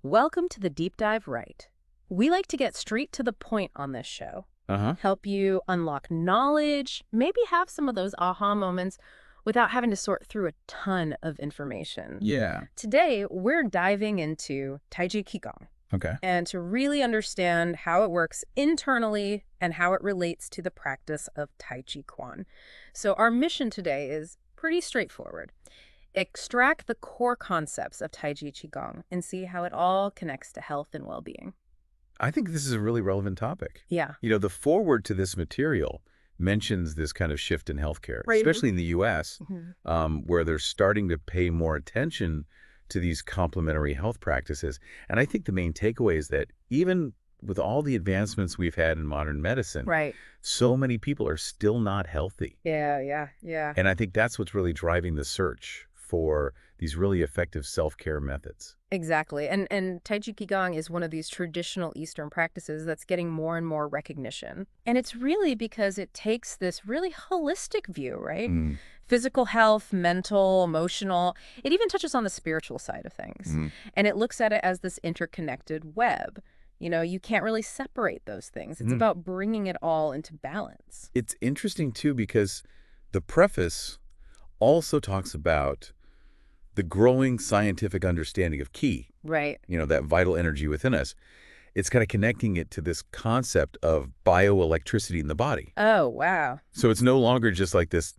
Welcome to the Deep Dive Right. We like to get straight to the point on this show. Uh-huh. Help you unlock knowledge, maybe have some of those aha moments without having to sort through a ton of information. Yeah. Today, we're diving into Tai Chi Qigong Okay. and to really understand how it works internally and how it relates to the practice of Tai Chi Chuan. So our mission today is pretty straightforward. Extract the core concepts of Tai Chi Qigong and see how it all connects to health and well-being. I think this is a really relevant topic. Yeah. You know, the foreword to this material mentions this kind of shift in healthcare, Right. especially in the U.S., Mhm. where they're starting to pay more attention to these complementary health practices. And I think the main takeaway is that even with all the advancements we've had in modern medicine, Right. so many people are still not healthy. Yeah. And I think that's what's really driving the search for these really effective self-care methods. Exactly. And Tai Chi Qigong is one of these traditional Eastern practices that's getting more and more recognition. And it's really because it takes this really holistic view, right? Mm. Physical health, mental, emotional. It even touches on the spiritual side of things. Mm. And it looks at it as this interconnected web. You know, you can't really separate those things. It's Mm. about bringing it all into balance. It's interesting, too, because the preface also talks about the growing scientific understanding of Qi, Right. that vital energy within us. It's kind of connecting it to this concept of bioelectricity in the body. Oh, wow. So it's no longer just like this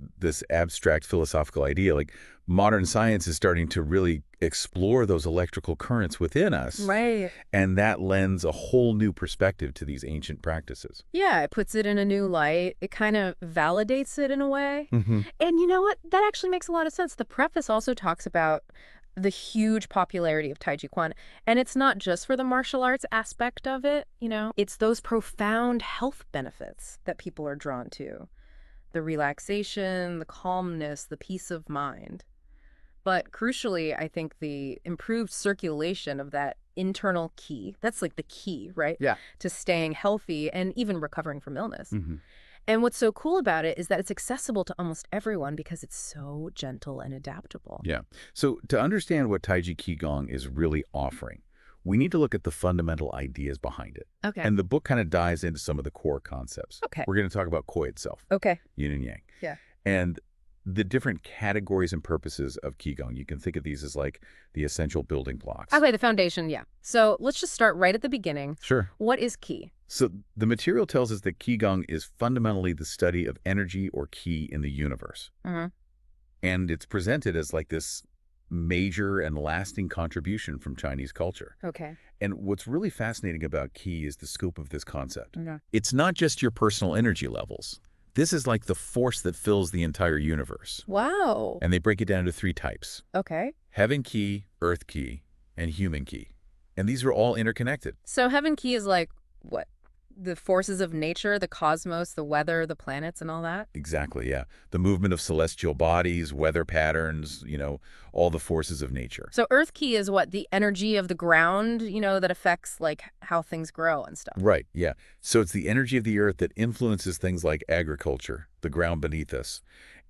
abstract philosophical idea. Like modern science is starting to really explore those electrical currents within us. Right. And that lends a whole new perspective to these ancient practices. Yeah, it puts it in a new light. It kind of validates it in a way. Mm-hmm. And you know what? That actually makes a lot of sense. The preface also talks about the huge popularity of Tai Chi Chuan. And it's not just for the martial arts aspect of it, It's those profound health benefits that people are drawn to. The relaxation, the calmness, the peace of mind. But crucially, I think the improved circulation of that internal key, that's like the key, right? Yeah. To staying healthy and even recovering from illness. Mm-hmm. And what's so cool about it is that it's accessible to almost everyone because it's so gentle and adaptable. Yeah. So to understand what Tai Chi Qigong is really offering, we need to look at the fundamental ideas behind it. Okay. And the book kind of dives into some of the core concepts. Okay. We're going to talk about Koi itself, Okay. Yin and Yang. Yeah. And the different categories and purposes of Qigong. You can think of these as like the essential building blocks. Okay, the foundation, yeah. So let's just start right at the beginning. Sure. What is Qi? So the material tells us that Qigong is fundamentally the study of energy or Qi in the universe. Mm-hmm. And it's presented as like this major and lasting contribution from Chinese culture. Okay. And what's really fascinating about Qi is the scope of this concept. Okay. It's not just your personal energy levels. This is like the force that fills the entire universe. Wow. And they break it down into 3 types: Okay. Heaven Qi, Earth Qi, and Human Qi. And these are all interconnected. So heaven Qi is like, what? The forces of nature, the cosmos, the weather, the planets, and all that? Exactly, yeah. The movement of celestial bodies, weather patterns, all the forces of nature. So Earth Qi is what? The energy of the ground, that affects like how things grow and stuff. Right, yeah. So it's the energy of the earth that influences things like agriculture, the ground beneath us,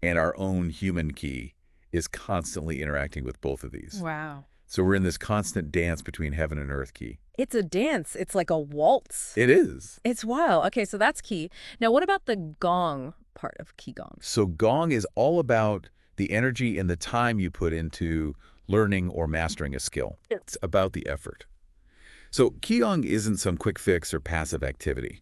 and our own human Qi is constantly interacting with both of these. Wow. So we're in this constant dance between heaven and earth Qi. It's a dance. It's like a waltz. It is. It's wild. Okay, so that's Qi. Now, what about the gong part of Qigong? So Gong is all about the energy and the time you put into learning or mastering a skill. It's about the effort. So Qigong isn't some quick fix or passive activity.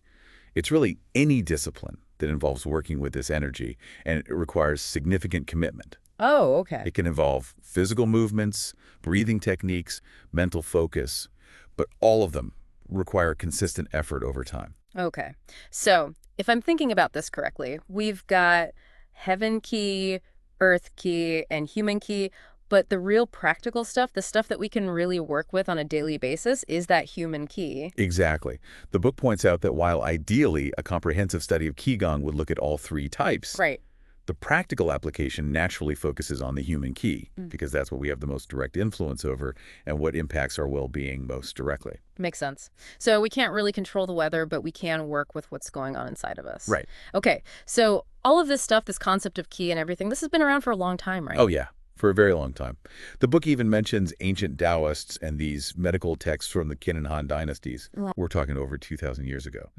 It's really any discipline that involves working with this energy, and it requires significant commitment. Oh, okay. It can involve physical movements, breathing techniques, mental focus, but all of them require consistent effort over time. Okay. So if I'm thinking about this correctly, we've got heaven Qi, earth Qi, and human Qi. But the real practical stuff, the stuff that we can really work with on a daily basis, is that human Qi. Exactly. The book points out that while ideally a comprehensive study of Qigong would look at all 3 types, Right. the practical application naturally focuses on the human Qi, because that's what we have the most direct influence over and what impacts our well-being most directly. Makes sense. So we can't really control the weather, but we can work with what's going on inside of us. Right. Okay. So all of this stuff, this concept of Qi and everything, this has been around for a long time, right? Oh, yeah. for a very long time. The book even mentions ancient Daoists and these medical texts from the Qin and Han dynasties. Wow. We're talking over 2,000 years ago.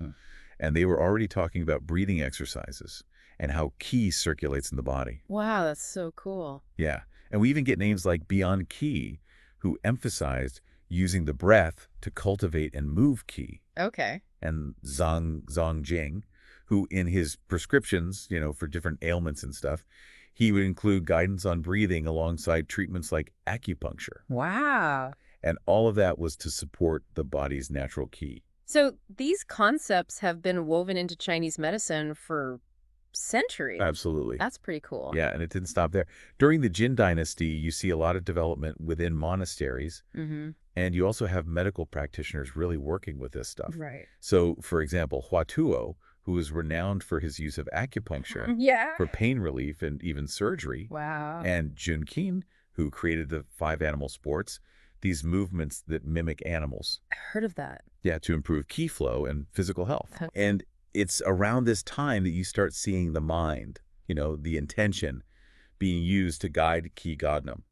And they were already talking about breathing exercises and how qi circulates in the body. Wow, that's so cool. Yeah. And we even get names like Beyond Qi, who emphasized using the breath to cultivate and move qi. Okay. And Zongjing, who in his prescriptions, for different ailments and stuff, he would include guidance on breathing alongside treatments like acupuncture. Wow. And all of that was to support the body's natural qi. So these concepts have been woven into Chinese medicine for centuries. Absolutely. That's pretty cool. Yeah, and it didn't stop there. During the Jin dynasty, you see a lot of development within monasteries, and you also have medical practitioners really working with this stuff. Right. So, for example, Huatuo, who is renowned for his use of acupuncture for pain relief and even surgery, Wow. and Jwing-Ming, who created the 5 animal sports, these movements that mimic animals. I heard of that. Yeah, to improve qi flow and physical health. Okay. And it's around this time that you start seeing the mind, the intention being used to guide qi godnam,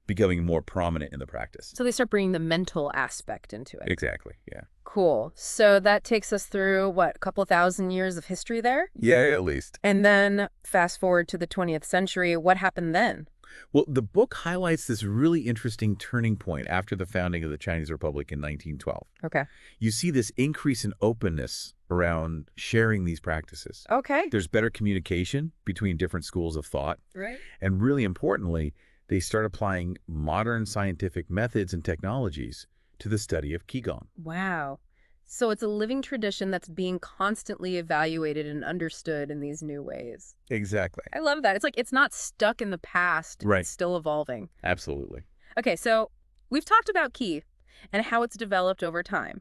becoming more prominent in the practice. So they start bringing the mental aspect into it. Exactly, yeah. Cool. So that takes us through, what, a couple thousand years of history there? Yeah, at least. And then fast forward to the 20th century, what happened then? Well, the book highlights this really interesting turning point after the founding of the Chinese Republic in 1912. Okay. You see this increase in openness around sharing these practices. Okay. There's better communication between different schools of thought. Right. And really importantly, they start applying modern scientific methods and technologies to the study of Qigong. Wow. So it's a living tradition that's being constantly evaluated and understood in these new ways. Exactly. I love that. It's like it's not stuck in the past. Right. It's still evolving. Absolutely. Okay, so we've talked about Qi and how it's developed over time.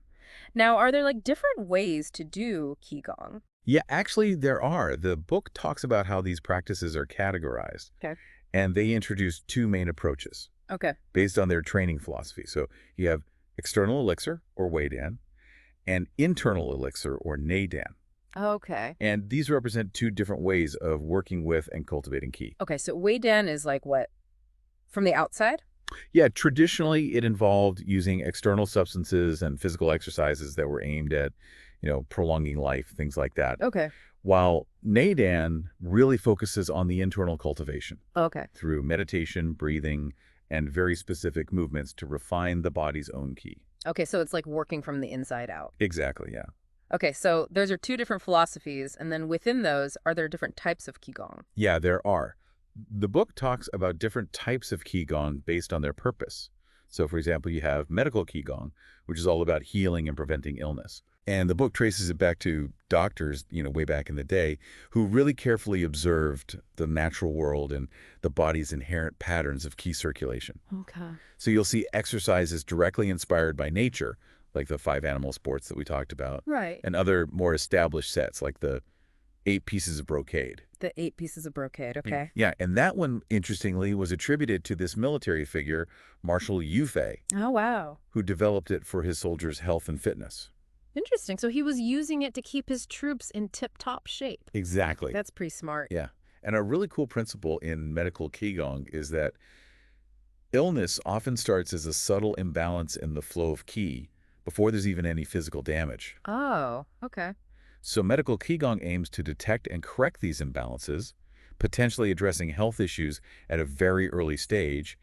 Now, are there like different ways to do Qigong? Yeah, actually there are. The book talks about how these practices are categorized. Okay. And they introduce 2 main approaches. Okay. Based on their training philosophy. So you have external elixir, or Wei Dan, and internal elixir, or Nei Dan. Okay. And these represent 2 different ways of working with and cultivating qi. Okay, so Wei Dan is like what? From the outside? Yeah, traditionally it involved using external substances and physical exercises that were aimed at, prolonging life, things like that. Okay. While Nei Dan really focuses on the internal cultivation. Okay. Through meditation, breathing, and very specific movements to refine the body's own qi. Okay, so it's like working from the inside out. Exactly, yeah. Okay, so those are 2 different philosophies, and then within those, are there different types of Qigong? Yeah, there are. The book talks about different types of Qigong based on their purpose. So, for example, you have medical Qigong, which is all about healing and preventing illness. And the book traces it back to doctors, way back in the day, who really carefully observed the natural world and the body's inherent patterns of qi circulation. Okay. So you'll see exercises directly inspired by nature, like the 5 animal sports that we talked about. Right. And other more established sets, like the 8 pieces of brocade. The 8 pieces of brocade, okay. Yeah, and that one, interestingly, was attributed to this military figure, Marshal Yufei, Oh, wow. who developed it for his soldiers' health and fitness. Interesting. So he was using it to keep his troops in tip-top shape. Exactly. That's pretty smart. Yeah. And a really cool principle in medical Qigong is that illness often starts as a subtle imbalance in the flow of qi before there's even any physical damage. Oh, okay. So medical Qigong aims to detect and correct these imbalances, potentially addressing health issues at a very early stage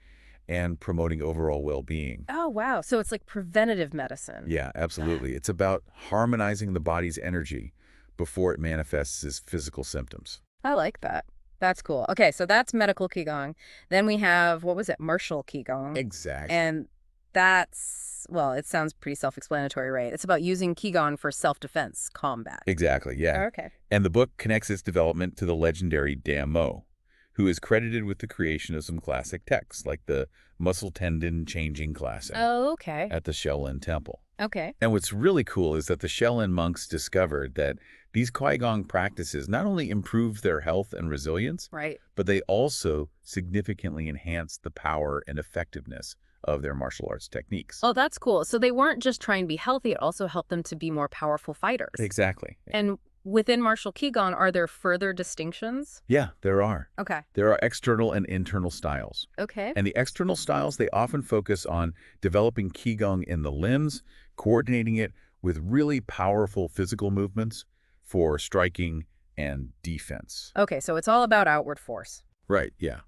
and promoting overall well-being. Oh, wow. So it's like preventative medicine. Yeah, absolutely. It's about harmonizing the body's energy before it manifests as physical symptoms. I like that. That's cool. Okay, so that's medical Qigong. Then we have, what was it, martial Qigong. Exactly. And that's, well, it sounds pretty self-explanatory, right? It's about using Qigong for self-defense, combat. Exactly, yeah. Okay. And the book connects its development to the legendary Mo, who is credited with the creation of some classic texts, like the muscle tendon changing classic Oh, okay. at the Shaolin Temple. Okay. And what's really cool is that the Shaolin monks discovered that these Qigong practices not only improved their health and resilience, Right. but they also significantly enhanced the power and effectiveness of their martial arts techniques. Oh, that's cool. So they weren't just trying to be healthy, it also helped them to be more powerful fighters. Exactly. And within martial Qigong, are there further distinctions? Yeah, there are. Okay. There are external and internal styles. Okay. And the external styles, they often focus on developing Qigong in the limbs, coordinating it with really powerful physical movements for striking and defense. Okay, so it's all about outward force. Right, yeah.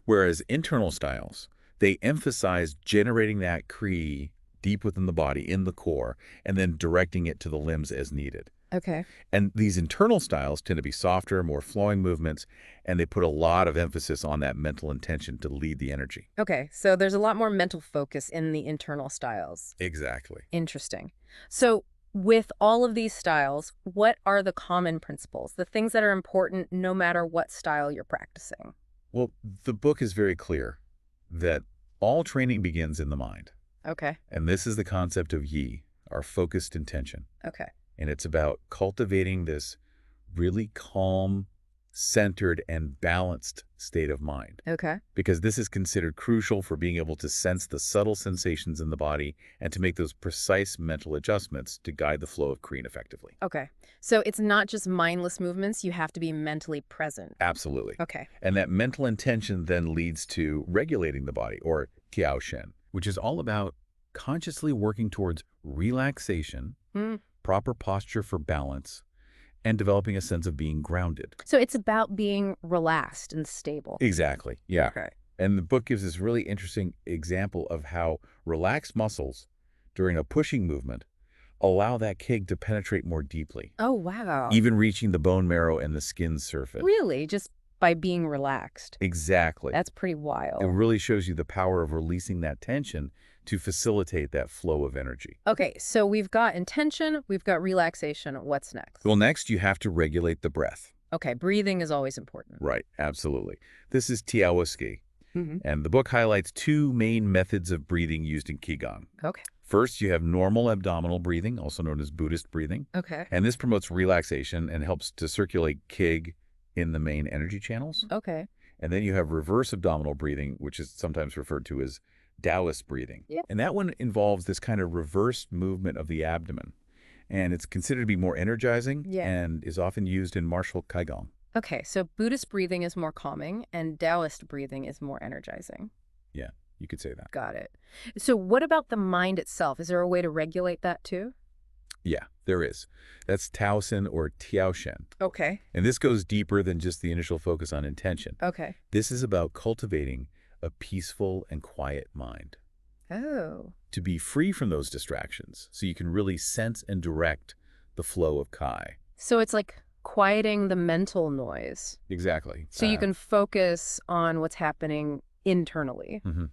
Whereas internal styles, they emphasize generating that Qi deep within the body, in the core, and then directing it to the limbs as needed. Okay. And these internal styles tend to be softer, more flowing movements, and they put a lot of emphasis on that mental intention to lead the energy. Okay, so there's a lot more mental focus in the internal styles. Exactly. Interesting. So with all of these styles, what are the common principles, the things that are important no matter what style you're practicing? Well, the book is very clear that all training begins in the mind. Okay. And this is the concept of Yi, our focused intention. Okay. And it's about cultivating this really calm, centered, and balanced state of mind. Okay. Because this is considered crucial for being able to sense the subtle sensations in the body and to make those precise mental adjustments to guide the flow of Qi effectively. Okay. So it's not just mindless movements, you have to be mentally present. Absolutely. Okay. And that mental intention then leads to regulating the body, or Tiaoshen, which is all about consciously working towards relaxation, proper posture for balance, and developing a sense of being grounded. So it's about being relaxed and stable. Exactly, yeah. Okay. And the book gives this really interesting example of how relaxed muscles during a pushing movement allow that Qi to penetrate more deeply, Oh, wow. even reaching the bone marrow and the skin surface. Really? Just by being relaxed? Exactly. That's pretty wild. It really shows you the power of releasing that tension to facilitate that flow of energy. Okay, so we've got intention, we've got relaxation. What's next? Well, next you have to regulate the breath. Okay, breathing is always important. Right, absolutely. This is Tiaoski, Mm-hmm. and the book highlights two main methods of breathing used in Qigong. Okay. First, you have normal abdominal breathing, also known as Buddhist breathing, Okay. and this promotes relaxation and helps to circulate Qi in the main energy channels. Okay. And then you have reverse abdominal breathing, which is sometimes referred to as Daoist breathing. Yeah. And that one involves this kind of reverse movement of the abdomen. And it's considered to be more energizing and is often used in martial Qigong. Okay, so Buddhist breathing is more calming and Daoist breathing is more energizing. Yeah, you could say that. Got it. So what about the mind itself? Is there a way to regulate that too? Yeah, there is. That's Taoism or Tiaoshen. Okay. And this goes deeper than just the initial focus on intention. Okay. This is about cultivating a peaceful and quiet mind, Oh. to be free from those distractions so you can really sense and direct the flow of Qi. So it's like quieting the mental noise. Exactly. So you can focus on what's happening internally. Mm-hmm.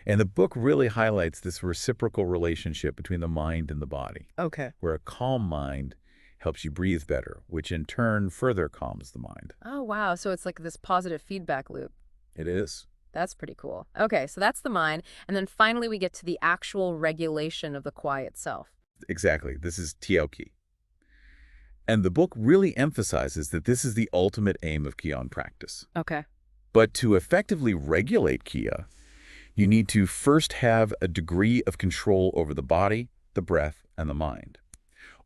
And the book really highlights this reciprocal relationship between the mind and the body, Okay. where a calm mind helps you breathe better, which in turn further calms the mind. Oh, wow. So it's like this positive feedback loop. It is. That's pretty cool. Okay, so that's the mind. And then finally we get to the actual regulation of the Qi itself. Exactly. This is Tiaoqi. And the book really emphasizes that this is the ultimate aim of Qigong practice. Okay. But to effectively regulate Qi, you need to first have a degree of control over the body, the breath, and the mind.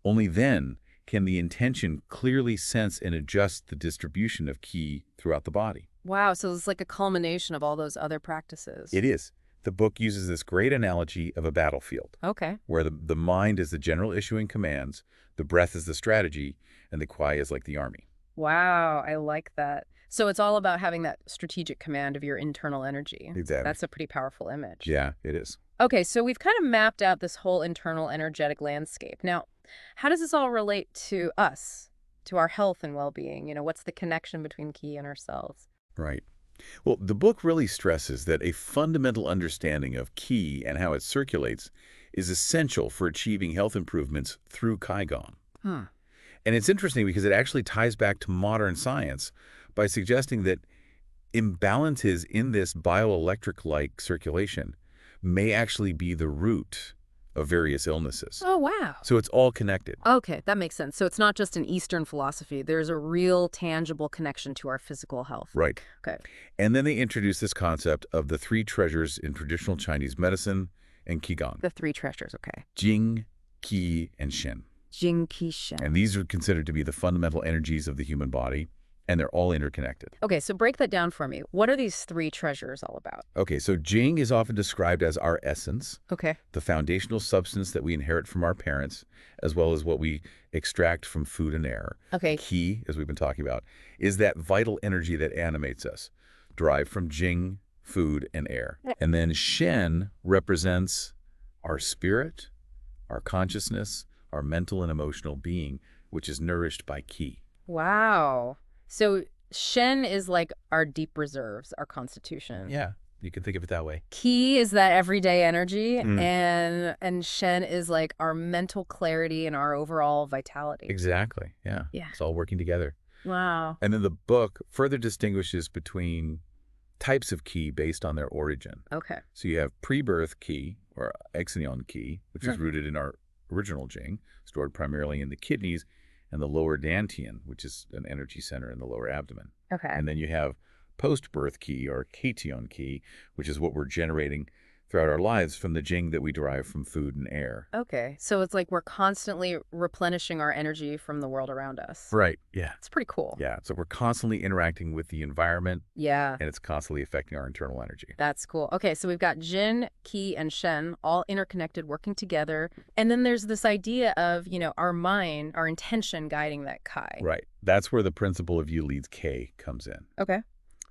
Only then can the intention clearly sense and adjust the distribution of Qi throughout the body. Wow, so it's like a culmination of all those other practices. It is. The book uses this great analogy of a battlefield, Okay. where the mind is the general issuing commands, the breath is the strategy, and the Qi is like the army. Wow, I like that. So it's all about having that strategic command of your internal energy. Exactly. That's a pretty powerful image. Yeah, it is. Okay, so we've kind of mapped out this whole internal energetic landscape. Now, how does this all relate to us, to our health and well-being? You know, what's the connection between Qi and ourselves? Right. Well, the book really stresses that a fundamental understanding of Qi and how it circulates is essential for achieving health improvements through Qigong. Hmm. And it's interesting because it actually ties back to modern science by suggesting that imbalances in this bioelectric-like circulation may actually be the root of various illnesses. Oh, wow. So it's all connected. Okay, that makes sense. So it's not just an Eastern philosophy. There's a real tangible connection to our physical health. Right. Okay. And then they introduce this concept of the three treasures in traditional Chinese medicine and Qigong: The three treasures, okay. Jing, Qi, and Shen. Jing, Qi, And Shen. these are considered to be the fundamental energies of the human body, and they're all interconnected. Okay, so break that down for me. What are these three treasures all about? Okay, so Jing is often described as our essence, Okay. the foundational substance that we inherit from our parents, as well as what we extract from food and air. Okay. Qi, as we've been talking about, is that vital energy that animates us, derived from Jing, food, and air. And then Shen represents our spirit, our consciousness, our mental and emotional being, which is nourished by Qi. Wow. So Shen is like our deep reserves, our constitution. Yeah, you can think of it that way. Qi is that everyday energy, Mm. and Shen is like our mental clarity and our overall vitality. Exactly, yeah. Yeah. It's all working together. Wow. And then the book further distinguishes between types of Qi based on their origin. Okay. So you have pre-birth Qi, or Exinion Qi, which is Hmm. rooted in our original Jing, stored primarily in the kidneys, and the lower Dantian, which is an energy center in the lower abdomen. Okay. And then you have post-birth Qi, or Cation Qi, which is what we're generating throughout our lives from the Jing that we derive from food and air. Okay. So it's like we're constantly replenishing our energy from the world around us. Right, yeah. It's pretty cool. Yeah, so we're constantly interacting with the environment, Yeah. and it's constantly affecting our internal energy. That's cool. Okay, so we've got Jin, Qi, and Shen all interconnected, working together. And then there's this idea of, our mind, our intention guiding that Kai. Right. That's where the principle of Yu leads K comes in. Okay.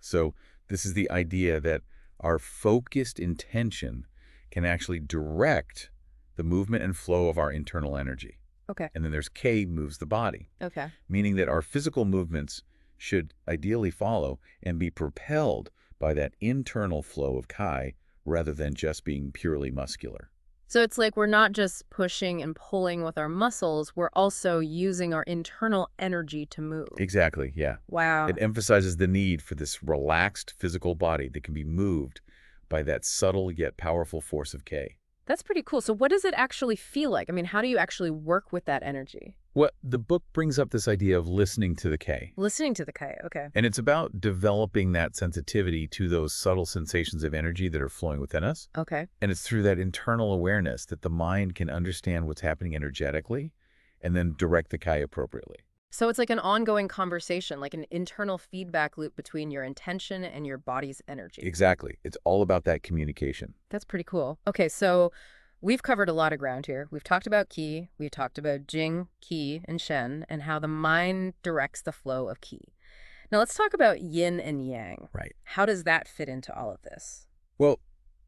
So this is the idea that our focused intention can actually direct the movement and flow of our internal energy. Okay. And then there's K moves the body, Okay. meaning that our physical movements should ideally follow and be propelled by that internal flow of Kai rather than just being purely muscular. So it's like we're not just pushing and pulling with our muscles, we're also using our internal energy to move. Exactly, yeah. Wow. It emphasizes the need for this relaxed physical body that can be moved by that subtle yet powerful force of K. That's pretty cool. So what does it actually feel like? I mean, how do you actually work with that energy? Well, the book brings up this idea of listening to the K. Listening to the Kai. Okay. And it's about developing that sensitivity to those subtle sensations of energy that are flowing within us. Okay. And it's through that internal awareness that the mind can understand what's happening energetically and then direct the Kai appropriately. So it's like an ongoing conversation, like an internal feedback loop between your intention and your body's energy. Exactly. It's all about that communication. That's pretty cool. Okay, so we've covered a lot of ground here. We've talked about Qi, we've talked about Jing, Qi, and Shen, and how the mind directs the flow of Qi. Now let's talk about Yin and Yang. Right. How does that fit into all of this? Well,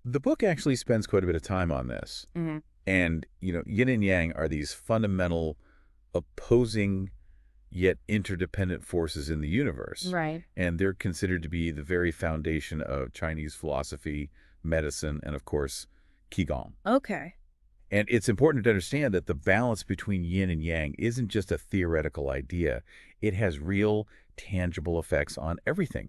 the book actually spends quite a bit of time on this. Mm-hmm. And, yin and yang are these fundamental opposing yet interdependent forces in the universe. Right. And they're considered to be the very foundation of Chinese philosophy, medicine, and of course, Qigong. Okay. And it's important to understand that the balance between yin and yang isn't just a theoretical idea. It has real, tangible effects on everything,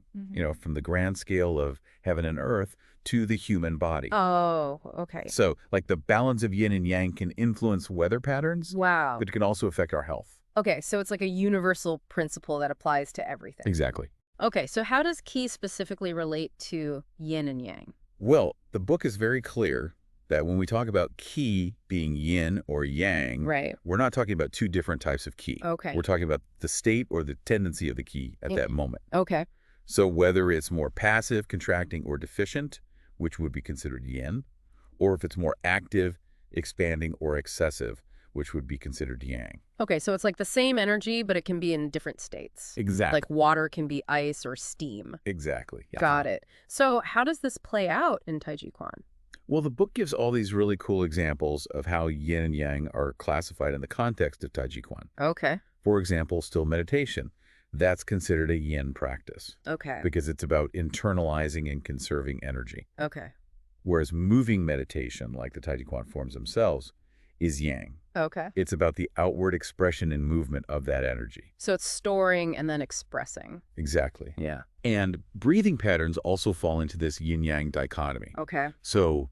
from the grand scale of heaven and earth to the human body. Oh, okay. So, like the balance of yin and yang can influence weather patterns, Wow. but it can also affect our health. Okay, so it's like a universal principle that applies to everything. Exactly. Okay, so how does Qi specifically relate to Yin and Yang? Well, the book is very clear that when we talk about Qi being yin or yang, Right. we're not talking about two different types of Qi. Okay. We're talking about the state or the tendency of the Qi at that moment. Okay. So whether it's more passive, contracting, or deficient, which would be considered yin, or if it's more active, expanding, or excessive, which would be considered yang. Okay, so it's like the same energy, but it can be in different states. Exactly. Like water can be ice or steam. Exactly. Yeah. Got it. So how does this play out in Tai Chi Quan? Well, the book gives all these really cool examples of how yin and yang are classified in the context of Tai Chi Quan. Okay. For example, still meditation. That's considered a yin practice Okay. because it's about internalizing and conserving energy. Okay. Whereas moving meditation, like the Tai Chi Quan forms themselves, is yang. Okay. It's about the outward expression and movement of that energy. So it's storing and then expressing. Exactly. Yeah. And breathing patterns also fall into this yin-yang dichotomy. Okay. So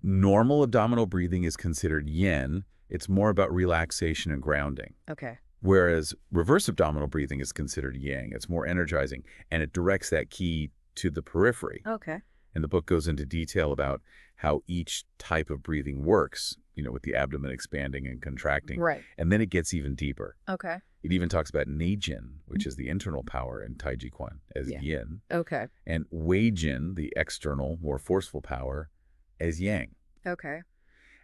normal abdominal breathing is considered yin. It's more about relaxation and grounding. Okay. Whereas reverse abdominal breathing is considered yang. It's more energizing, and it directs that Qi to the periphery. Okay. And the book goes into detail about how each type of breathing works, with the abdomen expanding and contracting. Right. And then it gets even deeper. Okay. It even talks about Neijin, which is the internal power in Tai Chi Quan, as Yeah. yin, Okay. and Weijin, the external, more forceful power, as yang. Okay.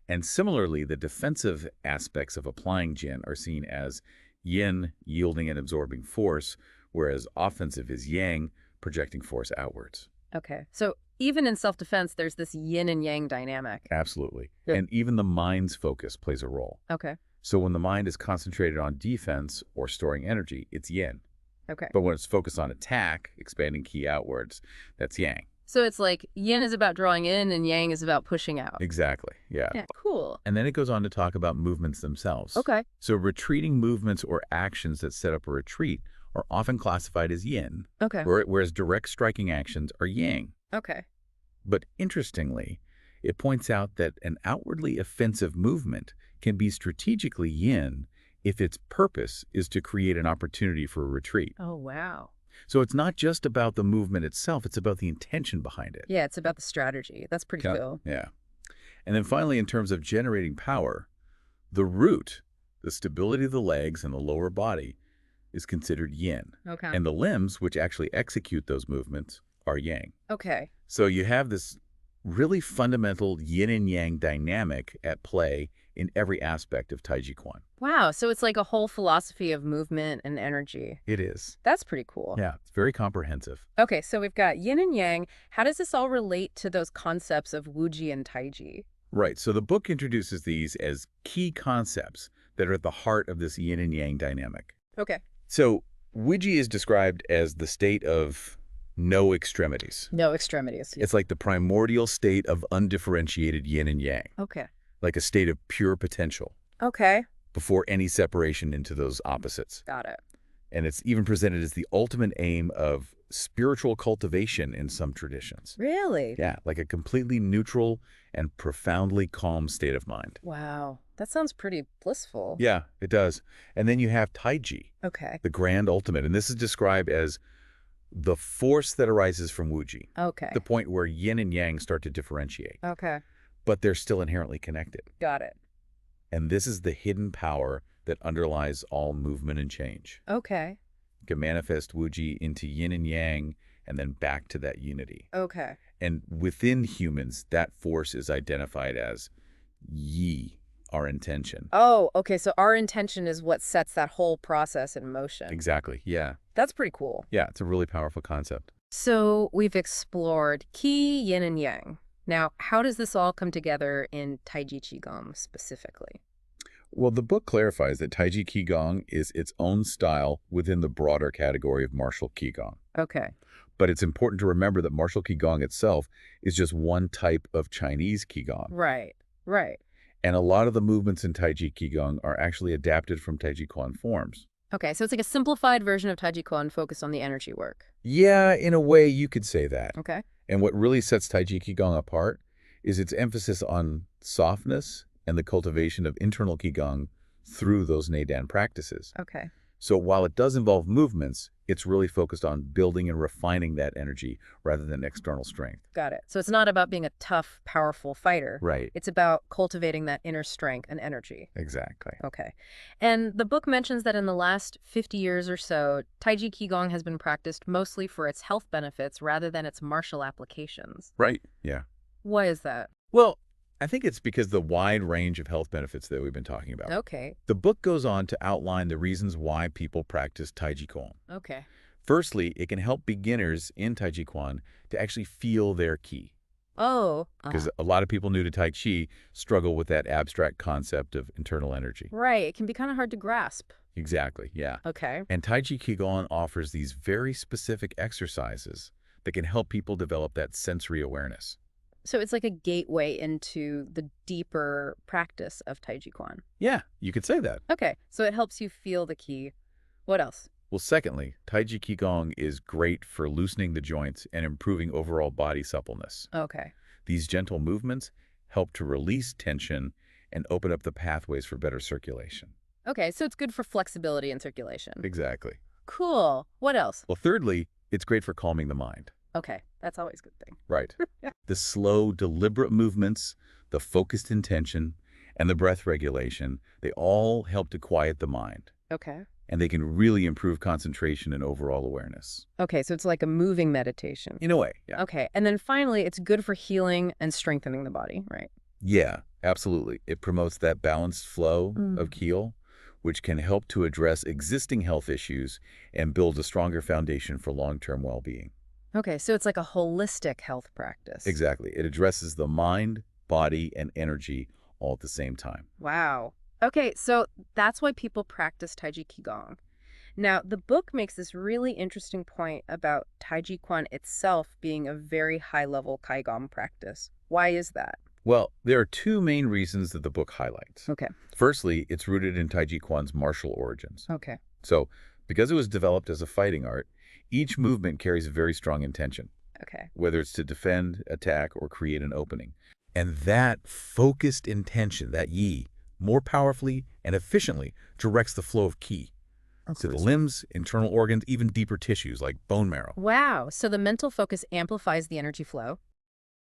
And similarly, the defensive aspects of applying Jin are seen as yin, yielding and absorbing force, whereas offensive is yang, projecting force outwards. Okay. So even in self-defense, there's this yin and yang dynamic. Absolutely. Yeah. And even the mind's focus plays a role. Okay. So when the mind is concentrated on defense or storing energy, it's yin. Okay. But when it's focused on attack, expanding ki outwards, that's yang. So it's like yin is about drawing in and yang is about pushing out. Exactly. Yeah. Yeah. Cool. And then it goes on to talk about movements themselves. Okay. So retreating movements or actions that set up a retreat are often classified as yin, Okay. whereas direct striking actions are yang. Okay. But interestingly, it points out that an outwardly offensive movement can be strategically yin if its purpose is to create an opportunity for a retreat. Oh, wow. So it's not just about the movement itself, it's about the intention behind it. Yeah, it's about the strategy. That's pretty cool. Yeah. And then finally, in terms of generating power, the root, the stability of the legs and the lower body, is considered yin. Okay. And the limbs, which actually execute those movements, are yang. Okay. So you have this really fundamental yin and yang dynamic at play in every aspect of Tai Chi Quan. Wow. So it's like a whole philosophy of movement and energy. It is. That's pretty cool. Yeah, it's very comprehensive. Okay, so we've got yin and yang. How does this all relate to those concepts of Wuji and Taiji? Right, so the book introduces these as key concepts that are at the heart of this yin and yang dynamic. Okay. So Wuji is described as the state of no extremities. No extremities. It's like the primordial state of undifferentiated yin and yang, Okay. like a state of pure potential Okay. before any separation into those opposites. Got it. And it's even presented as the ultimate aim of spiritual cultivation in some traditions. Really? Yeah, like a completely neutral and profoundly calm state of mind. Wow. That sounds pretty blissful. Yeah, it does. And then you have Tai Chi, Okay. the grand ultimate. And this is described as the force that arises from Wuji, Okay. the point where yin and yang start to differentiate, Okay. but they're still inherently connected. Got it. And this is the hidden power that underlies all movement and change. Okay. You can manifest Wuji into yin and yang and then back to that unity. Okay. And within humans, that force is identified as Yi, our intention. Oh, okay. So our intention is what sets that whole process in motion. Exactly, yeah. That's pretty cool. Yeah, it's a really powerful concept. So we've explored Qi, Yin, and Yang. Now, how does this all come together in Tai Chi Qigong specifically? Well, the book clarifies that Tai Chi Qigong is its own style within the broader category of martial Qigong. Okay. But it's important to remember that martial Qigong itself is just one type of Chinese Qigong. Right. Right. And a lot of the movements in Tai Chi Qigong are actually adapted from Tai Chi Quan forms. Okay, so it's like a simplified version of Tai Chi Qigong focused on the energy work. Yeah, in a way, you could say that. Okay. And what really sets Tai Chi Qigong apart is its emphasis on softness and the cultivation of internal Qigong through those Neidan practices. Okay. So while it does involve movements, it's really focused on building and refining that energy rather than external strength. Got it. So it's not about being a tough, powerful fighter. Right. It's about cultivating that inner strength and energy. Exactly. Okay. And the book mentions that in the last 50 years or so, Tai Chi Qigong has been practiced mostly for its health benefits rather than its martial applications. Right. Yeah. Why is that? Well, I think it's because the wide range of health benefits that we've been talking about. Okay. The book goes on to outline the reasons why people practice Tai Chi Quan. Okay. Firstly, it can help beginners in Tai Chi Quan to actually feel their ki. Oh. Because a lot of people new to Tai Chi struggle with that abstract concept of internal energy. Right. It can be kind of hard to grasp. Exactly, yeah. Okay. And Tai Chi Qigong offers these very specific exercises that can help people develop that sensory awareness. So it's like a gateway into the deeper practice of Tai Chi Quan. Yeah, you could say that. Okay. So it helps you feel the ki. What else? Well, secondly, Tai Chi Qigong is great for loosening the joints and improving overall body suppleness. Okay. These gentle movements help to release tension and open up the pathways for better circulation. Okay. So it's good for flexibility and circulation. Exactly. Cool. What else? Well, thirdly, it's great for calming the mind. Okay, that's always a good thing. Right. The slow, deliberate movements, the focused intention, and the breath regulation, they all help to quiet the mind. Okay. And they can really improve concentration and overall awareness. Okay, so it's like a moving meditation. In a way, yeah. Okay, and then finally, it's good for healing and strengthening the body, right? Yeah, absolutely. It promotes that balanced flow of Keel, which can help to address existing health issues and build a stronger foundation for long-term well-being. Okay, so it's like a holistic health practice. Exactly. It addresses the mind, body, and energy all at the same time. Wow. Okay, so that's why people practice Tai Chi Qigong. Now, the book makes this really interesting point about Tai Chi Quan itself being a very high-level Qigong practice. Why is that? Well, there are two main reasons that the book highlights. Okay. Firstly, it's rooted in Tai Chi Quan's martial origins. Okay. So, because it was developed as a fighting art, each movement carries a very strong intention, Okay. whether it's to defend, attack, or create an opening. And that focused intention, that yi, more powerfully and efficiently directs the flow of qi to the limbs, internal organs, even deeper tissues like bone marrow. Wow. So the mental focus amplifies the energy flow,